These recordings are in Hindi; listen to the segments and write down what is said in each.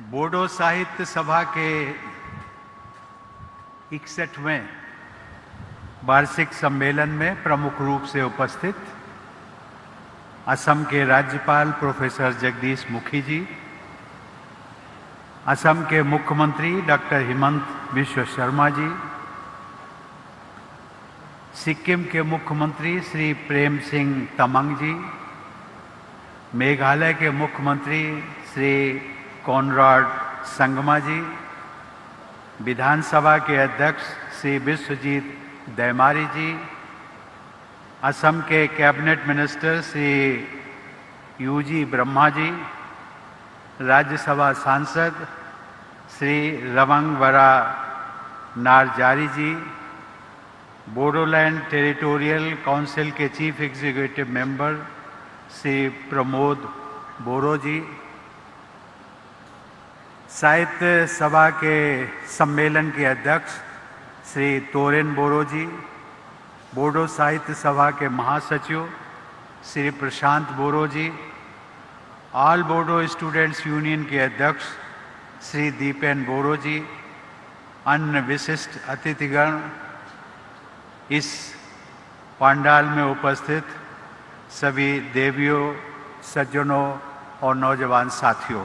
बोडो साहित्य सभा के 61वें वार्षिक सम्मेलन में प्रमुख रूप से उपस्थित असम के राज्यपाल प्रोफेसर जगदीश मुखी जी, असम के मुख्यमंत्री डॉक्टर हिमंत बिश्व शर्मा जी, सिक्किम के मुख्यमंत्री श्री प्रेम सिंह तमंग जी, मेघालय के मुख्यमंत्री श्री कॉनराड संगमा जी, विधानसभा के अध्यक्ष श्री विश्वजीत दैमारी जी, असम के कैबिनेट मिनिस्टर श्री यूजी ब्रह्मा जी, राज्यसभा सांसद Shri Rwngwra Narzary ji, Bodoland territorial council के chief executive member Shri Pramod Boro ji, Sahitya Sabha के सम्मेलन के अध्यक्ष श्री तोरेन बोरो जी, बोडो साहित्य सभा के महासचिव श्री प्रशांत बोरो जी, ऑल बोडो स्टूडेंट्स यूनियन के अध्यक्ष श्री दीपेन बोरो जी, अन्य विशिष्ट अतिथिगण, इस पंडाल में उपस्थित सभी देवियों, सज्जनों और नौजवान साथियों,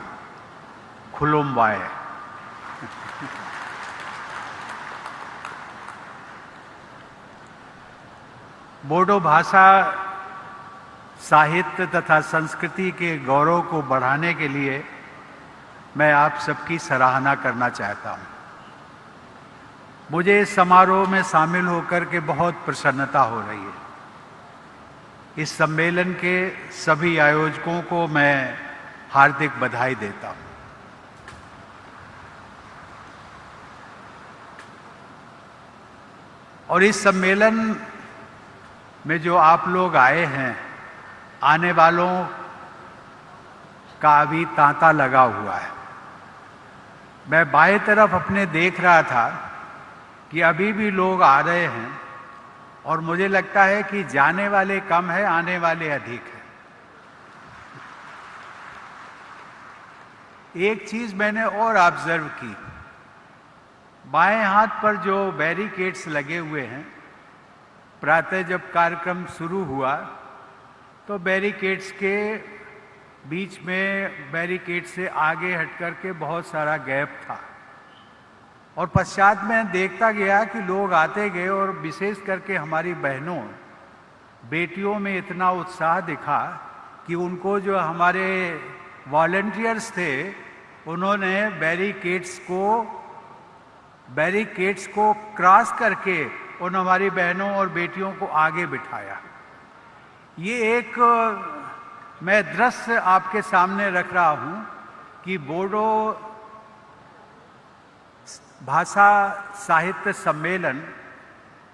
खुलुमबाय। बोडो भाषा साहित्य तथा संस्कृति के गौरव को बढ़ाने के लिए मैं आप सबकी सराहना करना चाहता हूं। मुझे इस समारोह में शामिल होकर के बहुत प्रसन्नता हो रही है। इस सम्मेलन के सभी आयोजकों को मैं हार्दिक बधाई देता हूं। और इस सम्मेलन में जो आप लोग आए हैं, आने वालों का अभी तांता लगा हुआ है। मैं बाएं तरफ अपने देख रहा था कि अभी भी लोग आ रहे हैं और मुझे लगता है कि जाने वाले कम है, आने वाले अधिक है। एक चीज मैंने और ऑब्जर्व की, बाएं हाथ पर जो बैरिकेड्स लगे हुए हैं, प्रातः जब कार्यक्रम शुरू हुआ तो बैरिकेड्स के बीच में, बैरिकेड से आगे हट करके बहुत सारा गैप था और पश्चात में देखता गया कि लोग आते गए और विशेष करके हमारी बहनों, बेटियों में इतना उत्साह दिखा कि उनको, जो हमारे वॉलंटियर्स थे, उन्होंने बैरिकेड्स को क्रॉस करके उन हमारी बहनों और बेटियों को आगे बिठाया। ये एक मैं दृश्य आपके सामने रख रहा हूं कि बोडो भाषा साहित्य सम्मेलन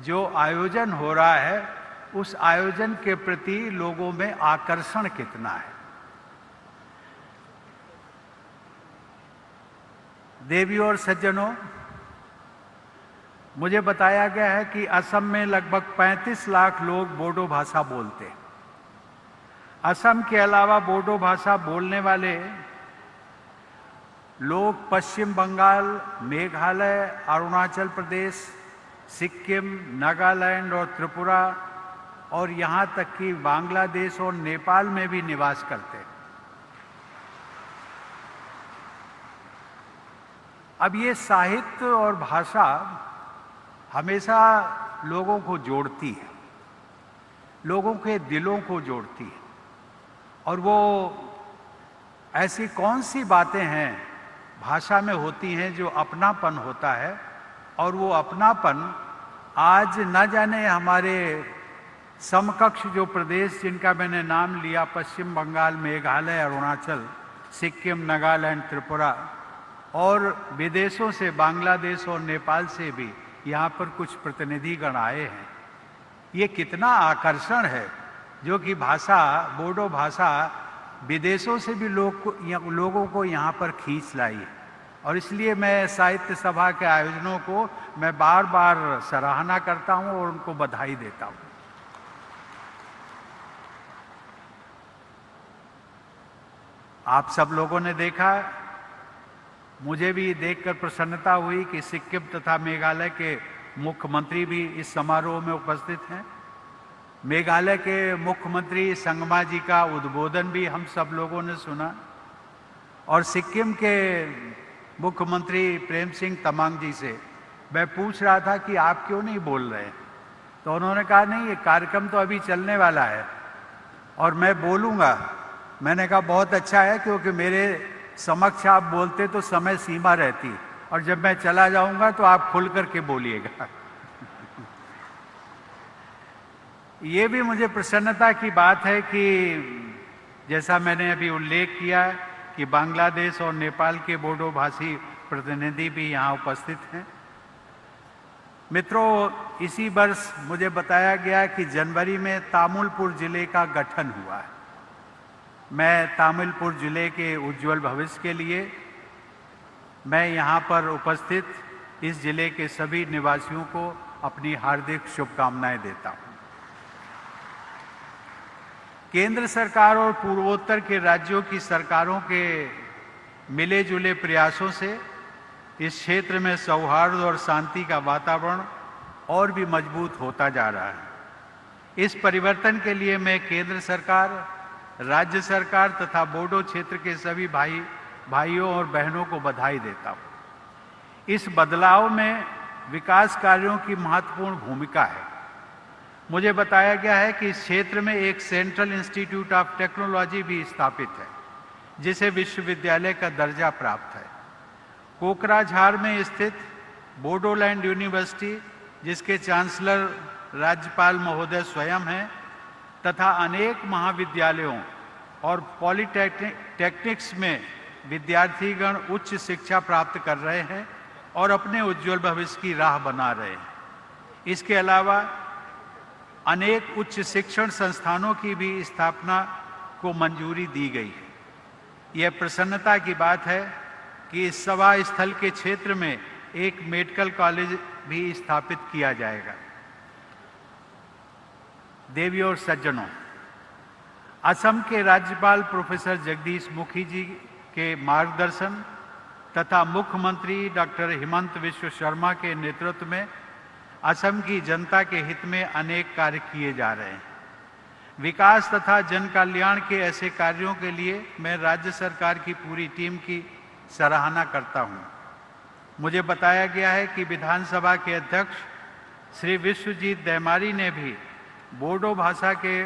जो आयोजन हो रहा है, उस आयोजन के प्रति लोगों में आकर्षण कितना है। देवियों और सज्जनों, मुझे बताया गया है कि असम में लगभग 35 लाख लोग बोडो भाषा बोलते हैं। असम के अलावा बोडो भाषा बोलने वाले लोग पश्चिम बंगाल, मेघालय, अरुणाचल प्रदेश, सिक्किम, नागालैंड और त्रिपुरा और यहाँ तक कि बांग्लादेश और नेपाल में भी निवास करते हैं। अब ये साहित्य और भाषा हमेशा लोगों को जोड़ती है, लोगों के दिलों को जोड़ती है। और वो ऐसी कौन सी बातें हैं भाषा में होती हैं जो अपनापन होता है, और वो अपनापन आज न जाने हमारे समकक्ष जो प्रदेश जिनका मैंने नाम लिया, पश्चिम बंगाल, मेघालय, अरुणाचल, सिक्किम, नागालैंड, त्रिपुरा, और विदेशों से बांग्लादेश और नेपाल से भी यहाँ पर कुछ प्रतिनिधिगण आए हैं। ये कितना आकर्षण है, जो कि भाषा, बोडो भाषा विदेशों से भी लोगों को यहाँ पर खींच लाई है। और इसलिए मैं साहित्य सभा के आयोजनों को मैं बार बार सराहना करता हूँ और उनको बधाई देता हूँ। आप सब लोगों ने देखा मुझे भी देखकर प्रसन्नता हुई कि सिक्किम तथा मेघालय के मुख्यमंत्री भी इस समारोह में उपस्थित हैं। मेघालय के मुख्यमंत्री संगमा जी का उद्बोधन भी हम सब लोगों ने सुना और सिक्किम के मुख्यमंत्री प्रेम सिंह तमांग जी से मैं पूछ रहा था कि आप क्यों नहीं बोल रहे, तो उन्होंने कहा नहीं, ये कार्यक्रम तो अभी चलने वाला है और मैं बोलूँगा। मैंने कहा बहुत अच्छा है, क्योंकि मेरे समक्ष आप बोलते तो समय सीमा रहती और जब मैं चला जाऊंगा तो आप खुल करके बोलिएगा। ये भी मुझे प्रसन्नता की बात है कि जैसा मैंने अभी उल्लेख किया कि बांग्लादेश और नेपाल के बोडो भाषी प्रतिनिधि भी यहाँ उपस्थित हैं। मित्रों, इसी वर्ष मुझे बताया गया कि जनवरी में तामुलपुर जिले का गठन हुआ है। मैं तामुलपुर जिले के उज्जवल भविष्य के लिए मैं यहाँ पर उपस्थित इस जिले के सभी निवासियों को अपनी हार्दिक शुभकामनाएं देता हूँ। केंद्र सरकार और पूर्वोत्तर के राज्यों की सरकारों के मिले जुले प्रयासों से इस क्षेत्र में सौहार्द और शांति का वातावरण और भी मजबूत होता जा रहा है। इस परिवर्तन के लिए मैं केंद्र सरकार, राज्य सरकार तथा बोडो क्षेत्र के सभी भाइयों और बहनों को बधाई देता हूँ। इस बदलाव में विकास कार्यों की महत्वपूर्ण भूमिका है। मुझे बताया गया है कि इस क्षेत्र में एक सेंट्रल इंस्टीट्यूट ऑफ टेक्नोलॉजी भी स्थापित है, जिसे विश्वविद्यालय का दर्जा प्राप्त है। कोकराझार में स्थित बोडोलैंड यूनिवर्सिटी, जिसके चांसलर राज्यपाल महोदय स्वयं हैं, तथा अनेक महाविद्यालयों और पॉलिटेक्निक्स में विद्यार्थीगण उच्च शिक्षा प्राप्त कर रहे हैं और अपने उज्जवल भविष्य की राह बना रहे हैं। इसके अलावा अनेक उच्च शिक्षण संस्थानों की भी स्थापना को मंजूरी दी गई है। यह प्रसन्नता की बात है कि इस सभा स्थल के क्षेत्र में एक मेडिकल कॉलेज भी स्थापित किया जाएगा। देवियों और सज्जनों, असम के राज्यपाल प्रोफेसर जगदीश मुखी जी के मार्गदर्शन तथा मुख्यमंत्री डॉक्टर हिमंत विश्व शर्मा के नेतृत्व में असम की जनता के हित में अनेक कार्य किए जा रहे हैं। विकास तथा जन कल्याण के ऐसे कार्यों के लिए मैं राज्य सरकार की पूरी टीम की सराहना करता हूं। मुझे बताया गया है कि विधानसभा के अध्यक्ष श्री विश्वजीत दैमारी ने भी बोडो भाषा के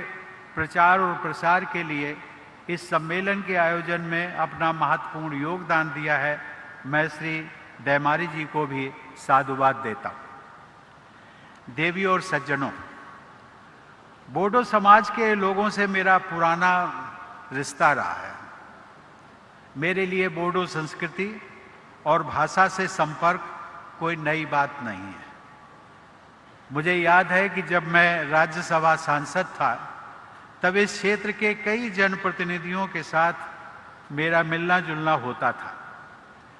प्रचार और प्रसार के लिए इस सम्मेलन के आयोजन में अपना महत्वपूर्ण योगदान दिया है। मैं श्री दैमारी जी को भी साधुवाद देता हूं। देवियों और सज्जनों, बोडो समाज के लोगों से मेरा पुराना रिश्ता रहा है। मेरे लिए बोडो संस्कृति और भाषा से संपर्क कोई नई बात नहीं है। मुझे याद है कि जब मैं राज्यसभा सांसद था, तब इस क्षेत्र के कई जनप्रतिनिधियों के साथ मेरा मिलना जुलना होता था।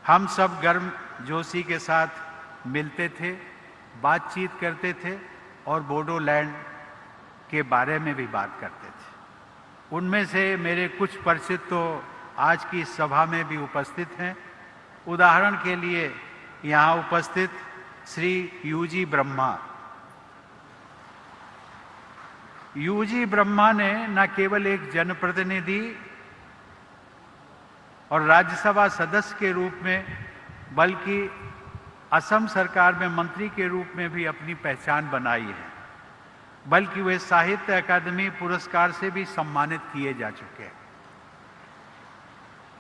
हम सब गर्म जोशी के साथ मिलते थे, बातचीत करते थे और बोडोलैंड के बारे में भी बात करते थे। उनमें से मेरे कुछ परिचित तो आज की सभा में भी उपस्थित हैं। उदाहरण के लिए यहाँ उपस्थित श्री यूजी ब्रह्मा। यूजी ब्रह्मा ने न केवल एक जनप्रतिनिधि और राज्यसभा सदस्य के रूप में, बल्कि असम सरकार में मंत्री के रूप में भी अपनी पहचान बनाई है। बल्कि वे साहित्य अकादमी पुरस्कार से भी सम्मानित किए जा चुके हैं।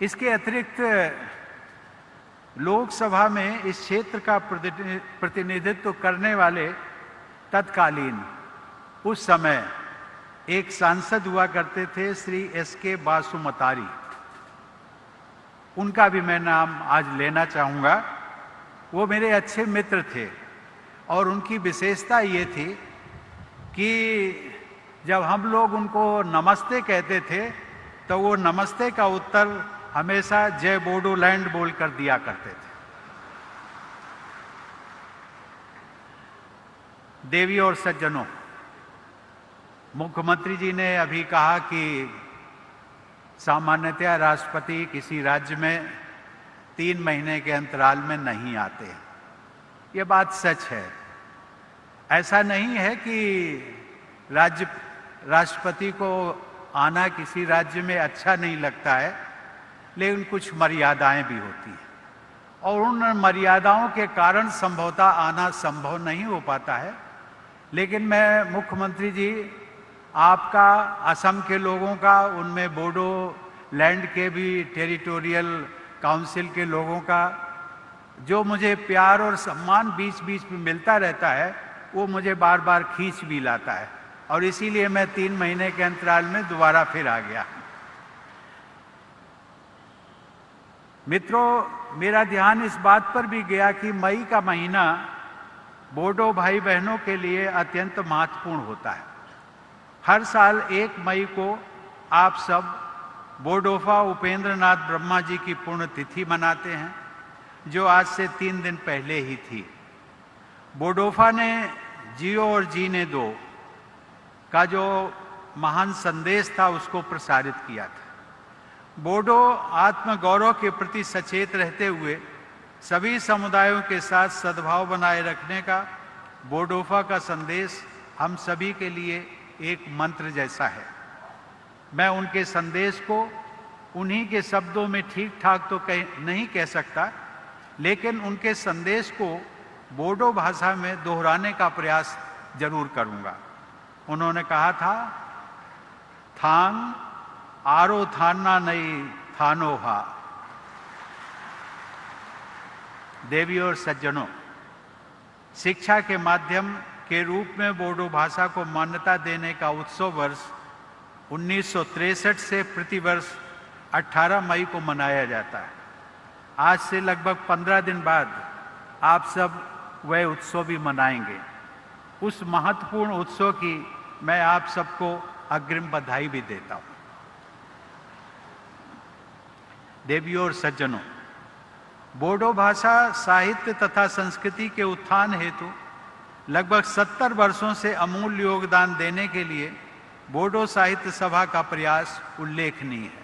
इसके अतिरिक्त लोकसभा में इस क्षेत्र का प्रतिनिधित्व करने वाले तत्कालीन उस समय एक सांसद हुआ करते थे, श्री एस.के. बासुमतारी। उनका भी मैं नाम आज लेना चाहूँगा। वो मेरे अच्छे मित्र थे और उनकी विशेषता ये थी कि जब हम लोग उनको नमस्ते कहते थे तो वो नमस्ते का उत्तर हमेशा जय बोडोलैंड बोलकर दिया करते थे। देवियों और सज्जनों, मुख्यमंत्री जी ने अभी कहा कि सामान्यतया राष्ट्रपति किसी राज्य में 3 महीने के अंतराल में नहीं आते हैं। ये बात सच है। ऐसा नहीं है कि राष्ट्रपति को आना किसी राज्य में अच्छा नहीं लगता है, लेकिन कुछ मर्यादाएं भी होती हैं और उन मर्यादाओं के कारण संभवतः आना संभव नहीं हो पाता है। लेकिन मैं मुख्यमंत्री जी, आपका, असम के लोगों का, उनमें बोडो लैंड के भी टेरिटोरियल काउंसिल के लोगों का जो मुझे प्यार और सम्मान बीच बीच में मिलता रहता है, वो मुझे बार बार खींच भी लाता है और इसीलिए मैं 3 महीने के अंतराल में दोबारा फिर आ गया। मित्रों, मेरा ध्यान इस बात पर भी गया कि मई का महीना बोडो भाई बहनों के लिए अत्यंत महत्वपूर्ण होता है। हर साल 1 मई को आप सब बोडोफा उपेंद्र नाथ ब्रह्मा जी की पुण्यतिथि मनाते हैं, जो आज से 3 दिन पहले ही थी। बोडोफा ने जियो और जीने दो का जो महान संदेश था उसको प्रसारित किया था। बोडो आत्मगौरव के प्रति सचेत रहते हुए सभी समुदायों के साथ सद्भाव बनाए रखने का बोडोफा का संदेश हम सभी के लिए एक मंत्र जैसा है। मैं उनके संदेश को उन्हीं के शब्दों में ठीक ठाक तो नहीं कह सकता, लेकिन उनके संदेश को बोडो भाषा में दोहराने का प्रयास जरूर करूंगा। उन्होंने कहा था, थांग आरो थाना नहीं थानो हा। देवियों और सज्जनों, शिक्षा के माध्यम के रूप में बोडो भाषा को मान्यता देने का उत्सव वर्ष 1963 से प्रतिवर्ष 18 मई को मनाया जाता है। आज से लगभग 15 दिन बाद आप सब वह उत्सव भी मनाएंगे। उस महत्वपूर्ण उत्सव की मैं आप सबको अग्रिम बधाई भी देता हूं। देवियों और सज्जनों, बोडो भाषा साहित्य तथा संस्कृति के उत्थान हेतु लगभग 70 वर्षों से अमूल्य योगदान देने के लिए बोडो साहित्य सभा का प्रयास उल्लेखनीय है।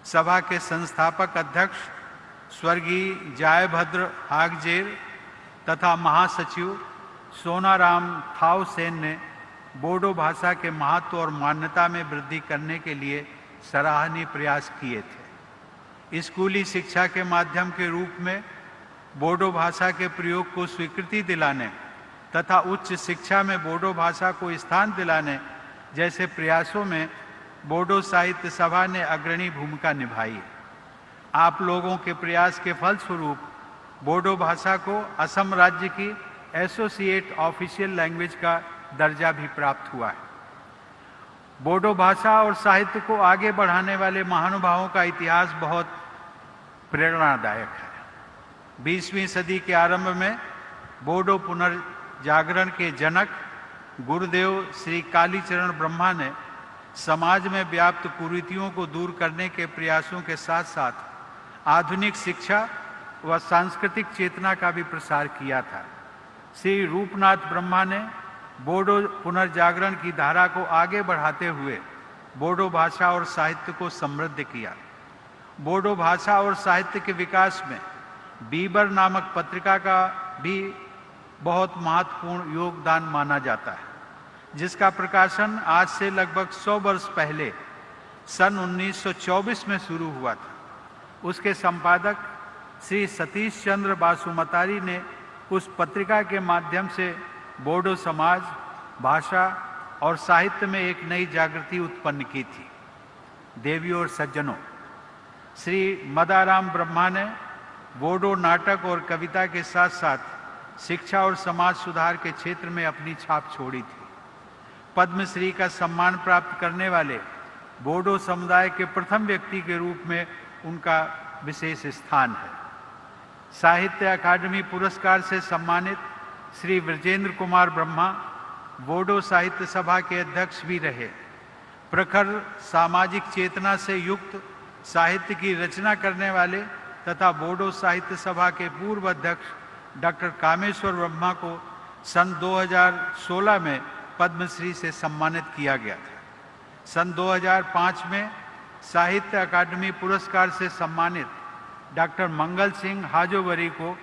सभा के संस्थापक अध्यक्ष स्वर्गीय जयभद्र हागजेर तथा महासचिव सोनाराम थावसेन ने बोडो भाषा के महत्व और मान्यता में वृद्धि करने के लिए सराहनीय प्रयास किए थे। स्कूली शिक्षा के माध्यम के रूप में बोडो भाषा के प्रयोग को स्वीकृति दिलाने तथा उच्च शिक्षा में बोडो भाषा को स्थान दिलाने जैसे प्रयासों में बोडो साहित्य सभा ने अग्रणी भूमिका निभाई। आप लोगों के प्रयास के फलस्वरूप बोडो भाषा को असम राज्य की एसोसिएट ऑफिशियल लैंग्वेज का दर्जा भी प्राप्त हुआ है। बोडो भाषा और साहित्य को आगे बढ़ाने वाले महानुभावों का इतिहास बहुत प्रेरणादायक है। 20वीं सदी के आरंभ में बोडो पुनर्जागरण के जनक गुरुदेव श्री कालीचरण ब्रह्मा ने समाज में व्याप्त कुरीतियों को दूर करने के प्रयासों के साथ साथ आधुनिक शिक्षा व सांस्कृतिक चेतना का भी प्रसार किया था। श्री रूपनाथ ब्रह्मा ने बोडो पुनर्जागरण की धारा को आगे बढ़ाते हुए बोडो भाषा और साहित्य को समृद्ध किया। बोडो भाषा और साहित्य के विकास में बीबर नामक पत्रिका का भी बहुत महत्वपूर्ण योगदान माना जाता है, जिसका प्रकाशन आज से लगभग 100 वर्ष पहले सन 1924 में शुरू हुआ था। उसके संपादक श्री सतीश चंद्र बासुमतारी ने उस पत्रिका के माध्यम से बोडो समाज, भाषा और साहित्य में एक नई जागृति उत्पन्न की थी। देवियों और सज्जनों, श्री मदाराम ब्रह्मा ने बोडो नाटक और कविता के साथ साथ शिक्षा और समाज सुधार के क्षेत्र में अपनी छाप छोड़ी थी। पद्मश्री का सम्मान प्राप्त करने वाले बोडो समुदाय के प्रथम व्यक्ति के रूप में उनका विशेष स्थान है। साहित्य अकादमी पुरस्कार से सम्मानित श्री विजेंद्र कुमार ब्रह्मा बोडो साहित्य सभा के अध्यक्ष भी रहे। प्रखर सामाजिक चेतना से युक्त साहित्य की रचना करने वाले तथा बोडो साहित्य सभा के पूर्व अध्यक्ष डॉक्टर कामेश्वर ब्रह्मा को सन 2016 में पद्मश्री से सम्मानित किया गया था। सन 2005 में साहित्य अकादमी पुरस्कार से सम्मानित डॉक्टर मंगल सिंह हाजोवरी को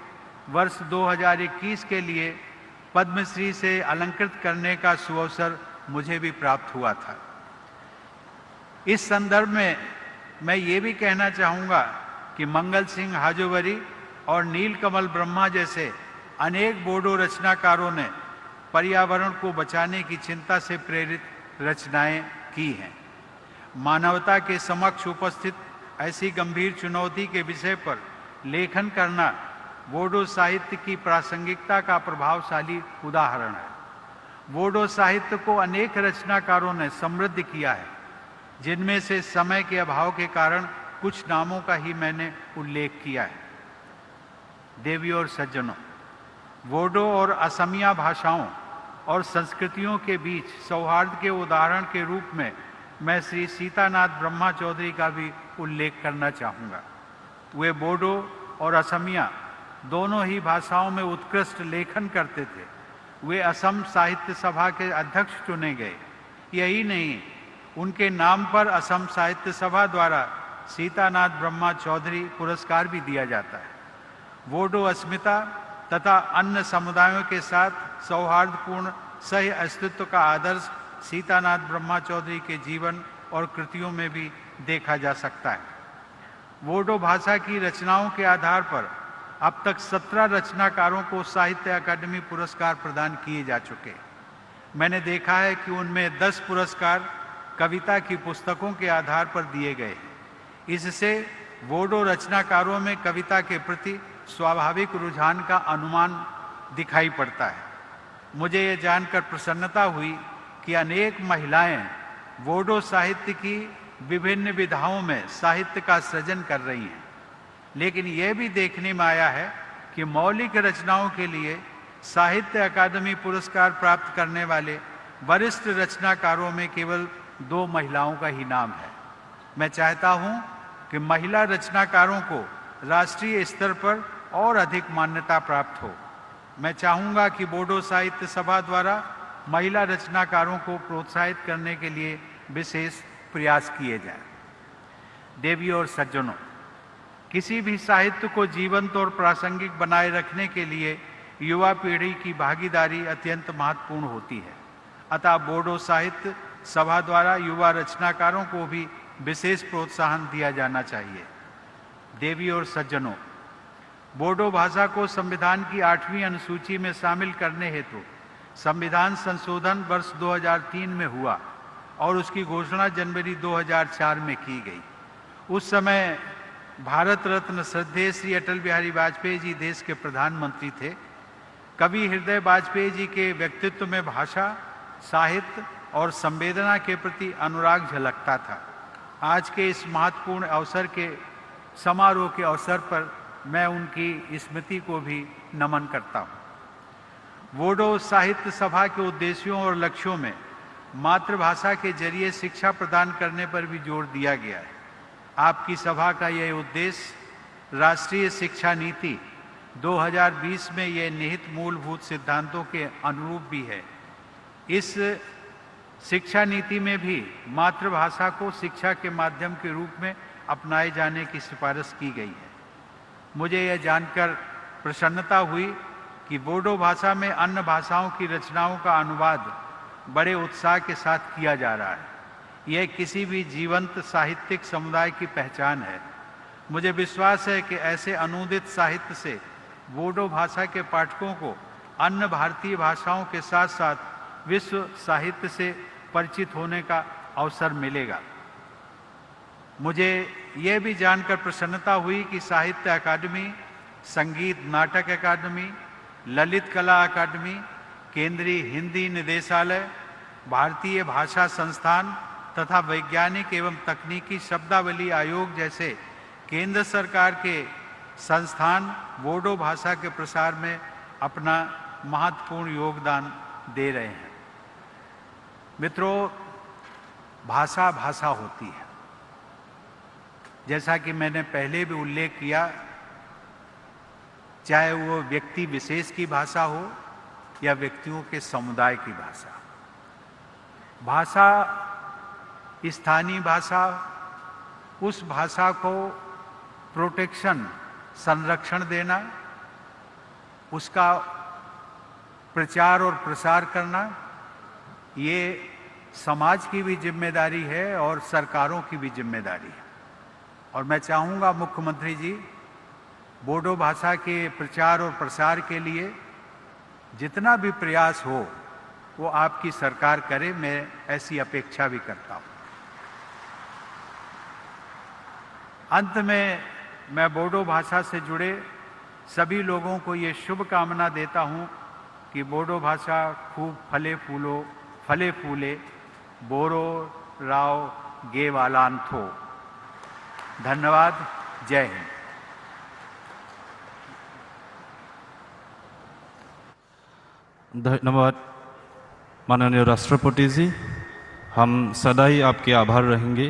वर्ष 2021 के लिए पद्मश्री से अलंकृत करने का सुअवसर मुझे भी प्राप्त हुआ था। इस संदर्भ में मैं ये भी कहना चाहूँगा कि मंगल सिंह हाजोवरी और नीलकमल ब्रह्मा जैसे अनेक बोडो रचनाकारों ने पर्यावरण को बचाने की चिंता से प्रेरित रचनाएं की हैं। मानवता के समक्ष उपस्थित ऐसी गंभीर चुनौती के विषय पर लेखन करना बोडो साहित्य की प्रासंगिकता का प्रभावशाली उदाहरण है। बोडो साहित्य को अनेक रचनाकारों ने समृद्ध किया है, जिनमें से समय के अभाव के कारण कुछ नामों का ही मैंने उल्लेख किया है। देवियों और सज्जनों, बोडो और असमिया भाषाओं और संस्कृतियों के बीच सौहार्द के उदाहरण के रूप में मैं श्री सीतानाथ ब्रह्मा चौधरी का भी उल्लेख करना चाहूँगा। वे बोडो और असमिया दोनों ही भाषाओं में उत्कृष्ट लेखन करते थे। वे असम साहित्य सभा के अध्यक्ष चुने गए। यही नहीं, उनके नाम पर असम साहित्य सभा द्वारा सीतानाथ ब्रह्मा चौधरी पुरस्कार भी दिया जाता है। बोडो अस्मिता तथा अन्य समुदायों के साथ सौहार्दपूर्ण सह अस्तित्व का आदर्श सीतानाथ ब्रह्मा चौधरी के जीवन और कृतियों में भी देखा जा सकता है। बोडो भाषा की रचनाओं के आधार पर अब तक 17 रचनाकारों को साहित्य अकादमी पुरस्कार प्रदान किए जा चुके। मैंने देखा है कि उनमें 10 पुरस्कार कविता की पुस्तकों के आधार पर दिए गए हैं। इससे बोडो रचनाकारों में कविता के प्रति स्वाभाविक रुझान का अनुमान दिखाई पड़ता है। मुझे ये जानकर प्रसन्नता हुई कि अनेक महिलाएं बोडो साहित्य की विभिन्न विधाओं में साहित्य का सृजन कर रही हैं। लेकिन यह भी देखने में आया है कि मौलिक रचनाओं के लिए साहित्य अकादमी पुरस्कार प्राप्त करने वाले वरिष्ठ रचनाकारों में केवल 2 महिलाओं का ही नाम है। मैं चाहता हूं कि महिला रचनाकारों को राष्ट्रीय स्तर पर और अधिक मान्यता प्राप्त हो। मैं चाहूँगा कि बोडो साहित्य सभा द्वारा महिला रचनाकारों को प्रोत्साहित करने के लिए विशेष प्रयास किए जाएं। देवियों और सज्जनों, किसी भी साहित्य को जीवंत और प्रासंगिक बनाए रखने के लिए युवा पीढ़ी की भागीदारी अत्यंत महत्वपूर्ण होती है। अतः बोडो साहित्य सभा द्वारा युवा रचनाकारों को भी विशेष प्रोत्साहन दिया जाना चाहिए। देवियों और सज्जनों, बोडो भाषा को संविधान की 8वीं अनुसूची में शामिल करने हेतु संविधान संशोधन वर्ष 2003 में हुआ और उसकी घोषणा जनवरी 2004 में की गई। उस समय भारत रत्न श्रद्धेय श्री अटल बिहारी वाजपेयी जी देश के प्रधानमंत्री थे। कवि हृदय वाजपेयी जी के व्यक्तित्व में भाषा, साहित्य और संवेदना के प्रति अनुराग झलकता था। आज के इस महत्वपूर्ण अवसर के समारोह के अवसर पर मैं उनकी स्मृति को भी नमन करता हूँ। बोडो साहित्य सभा के उद्देश्यों और लक्ष्यों में मातृभाषा के जरिए शिक्षा प्रदान करने पर भी जोर दिया गया है। आपकी सभा का यह उद्देश्य राष्ट्रीय शिक्षा नीति 2020 में यह निहित मूलभूत सिद्धांतों के अनुरूप भी है। इस शिक्षा नीति में भी मातृभाषा को शिक्षा के माध्यम के रूप में अपनाए जाने की सिफारिश की गई है। मुझे यह जानकर प्रसन्नता हुई कि बोडो भाषा में अन्य भाषाओं की रचनाओं का अनुवाद बड़े उत्साह के साथ किया जा रहा है। यह किसी भी जीवंत साहित्यिक समुदाय की पहचान है। मुझे विश्वास है कि ऐसे अनूदित साहित्य से बोडो भाषा के पाठकों को अन्य भारतीय भाषाओं के साथ साथ विश्व साहित्य से परिचित होने का अवसर मिलेगा। मुझे यह भी जानकर प्रसन्नता हुई कि साहित्य अकादमी, संगीत नाटक अकादमी, ललित कला अकादमी, केंद्रीय हिंदी निदेशालय, भारतीय भाषा संस्थान तथा वैज्ञानिक एवं तकनीकी शब्दावली आयोग जैसे केंद्र सरकार के संस्थान बोडो भाषा के प्रसार में अपना महत्वपूर्ण योगदान दे रहे हैं। मित्रों, भाषा भाषा होती है। जैसा कि मैंने पहले भी उल्लेख किया, चाहे वो व्यक्ति विशेष की भाषा हो या व्यक्तियों के समुदाय की भाषा। भाषा, स्थानीय भाषा, उस भाषा को प्रोटेक्शन संरक्षण देना, उसका प्रचार और प्रसार करना, ये समाज की भी जिम्मेदारी है और सरकारों की भी जिम्मेदारी है। और मैं चाहूँगा मुख्यमंत्री जी, बोडो भाषा के प्रचार और प्रसार के लिए जितना भी प्रयास हो वो आपकी सरकार करे, मैं ऐसी अपेक्षा भी करता हूँ। अंत में मैं बोडो भाषा से जुड़े सभी लोगों को ये शुभकामना देता हूँ कि बोडो भाषा खूब फले फूले बोरो राव गे वालान थो। धन्यवाद। जय हिंद। धन्यवाद माननीय राष्ट्रपति जी, हम सदा ही आपके आभार रहेंगे।